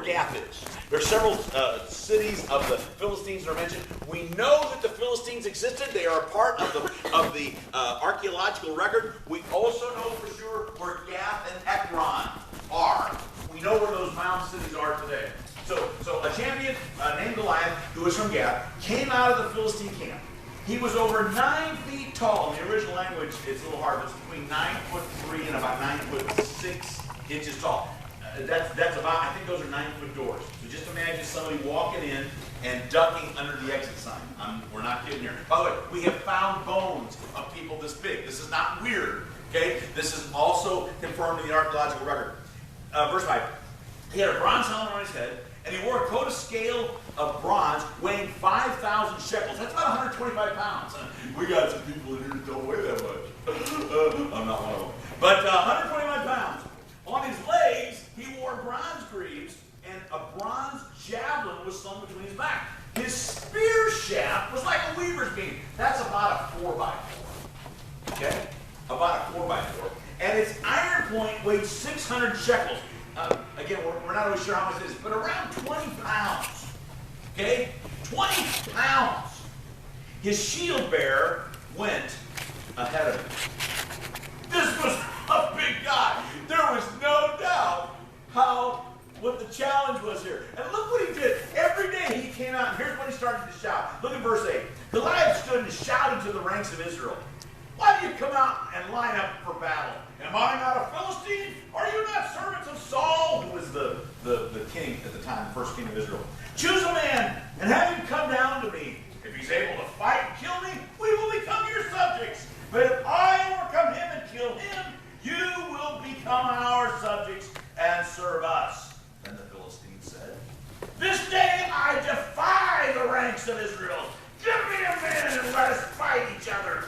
Gath is. There are several cities of the Philistines that are mentioned. We know that the Philistines existed. They are a part of the archaeological record. We also know for sure where Gath and Ekron are. We know where those mound cities are today. So a champion named Goliath, who was from Gath, came out of the Philistine camp. He was over 9 feet tall. In the original language, it's a little hard, but it's between 9'3" and about 9'6" tall. That's about, I think those are 9-foot doors. So just imagine somebody walking in and ducking under the exit sign. We're not kidding here. By the way, we have found bones of people this big. This is not weird, okay? This is also confirmed in the archaeological record. Verse 5. He had a bronze helmet on his head, and he wore a coat of scale of bronze weighing 5,000 shekels. That's about 125 pounds. We got some people in here that don't weigh that much. I'm not one of them. But 125 pounds. On his legs, he wore bronze greaves, and a bronze javelin was slung between his back. His spear shaft was like a weaver's beam. That's about a 4x4. Okay? About a 4x4. And its iron point weighed 600 shekels. Again, we're not really sure how much it is, but around 20 pounds. Okay? 20 pounds. His shield bearer went ahead of him. This was a big guy. There was no doubt what the challenge was here. And look what he did. Every day he came out, and here's what he started to shout. Look at verse 8. Goliath stood and shouted to the ranks of Israel, "Why do you come out and line up for battle? Am I not a Philistine? Are you not servants of Saul?" Who was the king at the time, the first king of Israel. "Choose a man and have him come down to me. If he's able to fight and kill me, we will become your subjects. But if I overcome him and kill him, you will become our subjects and serve us." Then the Philistine said, "This day I defy the ranks of Israel. Give me a man and let us fight each other."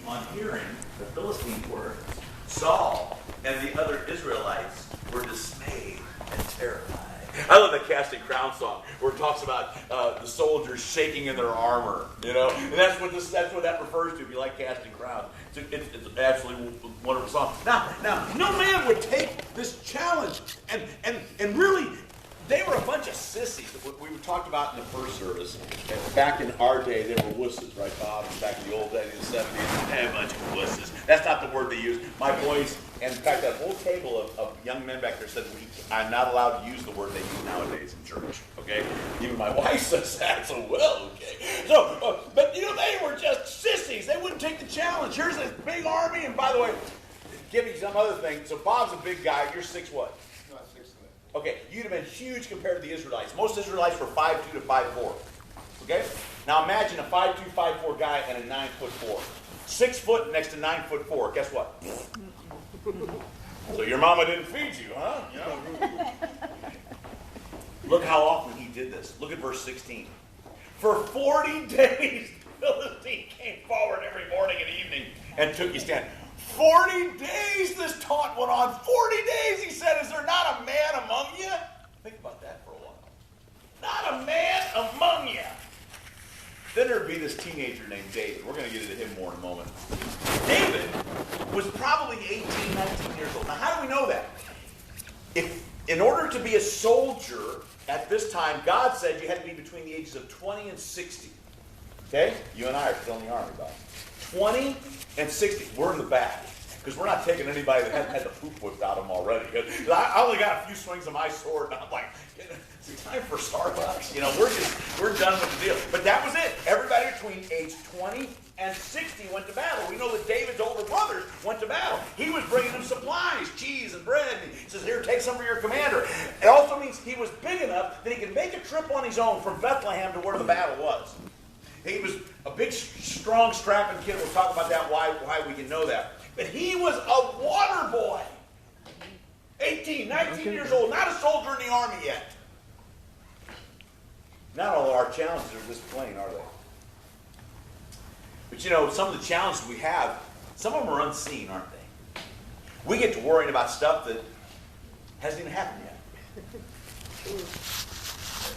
On hearing the Philistine words, Saul and the other Israelites were dismayed and terrified. I love that Casting Crowns song where it talks about the soldiers shaking in their armor, and that's what that refers to. If you like Casting Crowns, it's an absolutely wonderful song. Now, no man would take this challenge, and really, they were a bunch of sissies. We talked about in the first service. Back in our day, they were wusses, right, Bob? Back in the old days, in the 70s, they had a bunch of wusses. That's not the word they use. My boys, and in fact, that whole table of young men back there said, I'm not allowed to use the word they use nowadays in church, okay? Even my wife says that, so well, okay. So, but, they were just sissies. They wouldn't take the challenge. Here's this big army, and by the way, give me some other thing. So Bob's a big guy. You're 6 what? Okay, you'd have been huge compared to the Israelites. Most Israelites were 5'2" to 5'4". Okay? Now imagine a 5'2", 5'4" guy and a 9'4". 6 foot next to 9'4". Guess what? So your mama didn't feed you, huh? Look how often he did this. Look at verse 16. For 40 days, the Philistine came forward every morning and evening and took his stand. 40 days this taunt went on. 40 days, he said, "Is there not a man among you?" Think about that for a while. Not a man among you. Then there'd be this teenager named David. We're going to get into him more in a moment. David was probably 18, 19 years old. Now, how do we know that? In order to be a soldier at this time, God said you had to be between the ages of 20 and 60. Okay? You and I are still in the army, Bob. 20 and 60. We're in the back. Because we're not taking anybody that hasn't had the poop whipped out of them already. I only got a few swings of my sword, and I'm like, is it time for Starbucks? We're done with the deal. But that was it. Everybody between age 20 and 60 went to battle. We know that David's older brothers went to battle. He was bringing them supplies, cheese and bread. And he says, "Here, take some for your commander." It also means he was big enough that he could make a trip on his own from Bethlehem to where the battle was. He was a big, strong, strapping kid. We'll talk about that, why we can know that. But he was a water boy. 18, 19 years old, not a soldier in the army yet. Not all of our challenges are this plain, are they? But some of the challenges we have, some of them are unseen, aren't they? We get to worrying about stuff that hasn't even happened yet.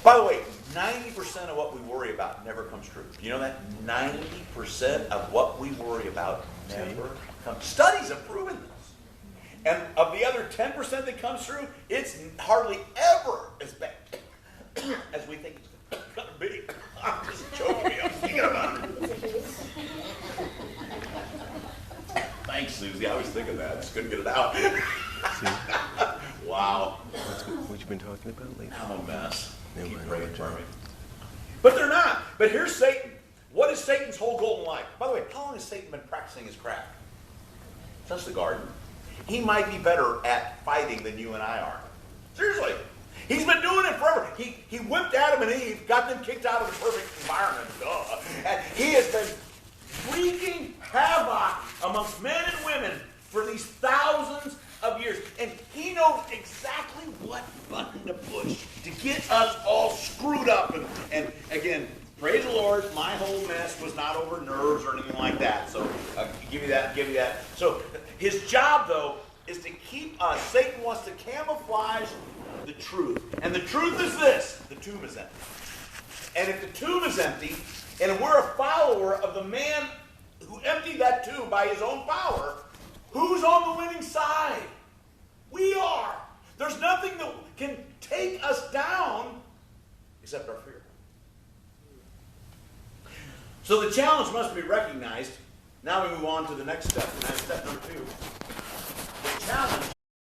By the way, 90% of what we worry about never comes true. You know that? 90% of what we worry about never comes. Studies have proven this. And of the other 10% that comes true, it's hardly ever couldn't get it out. Wow. What you been talking about lately? I'm a mess. Never Keep mind, praying I'll for try. me. But they're not. But here's Satan. What is Satan's whole goal in life? By the way, how long has Satan been practicing his craft? Since the garden. He might be better at fighting than you and I are. Seriously. He's been doing it forever. He whipped Adam and Eve, got them kicked out of the perfect environment. Duh. And he has been wreaking havoc amongst men and women for these thousands of years. And he knows exactly what button to push to get us all screwed up. And again, praise the Lord, my whole mess was not over nerves or anything like that. So give me that. So his job, though, is to keep us. Satan wants to camouflage the truth. And the truth is this: the tomb is empty. And if the tomb is empty, and we're a follower of the man who emptied that tomb by his own power, who's on the winning side? We are. There's nothing that can take us down except our fear. So the challenge must be recognized. Now we move on to the next step, and that's step number 2. The challenge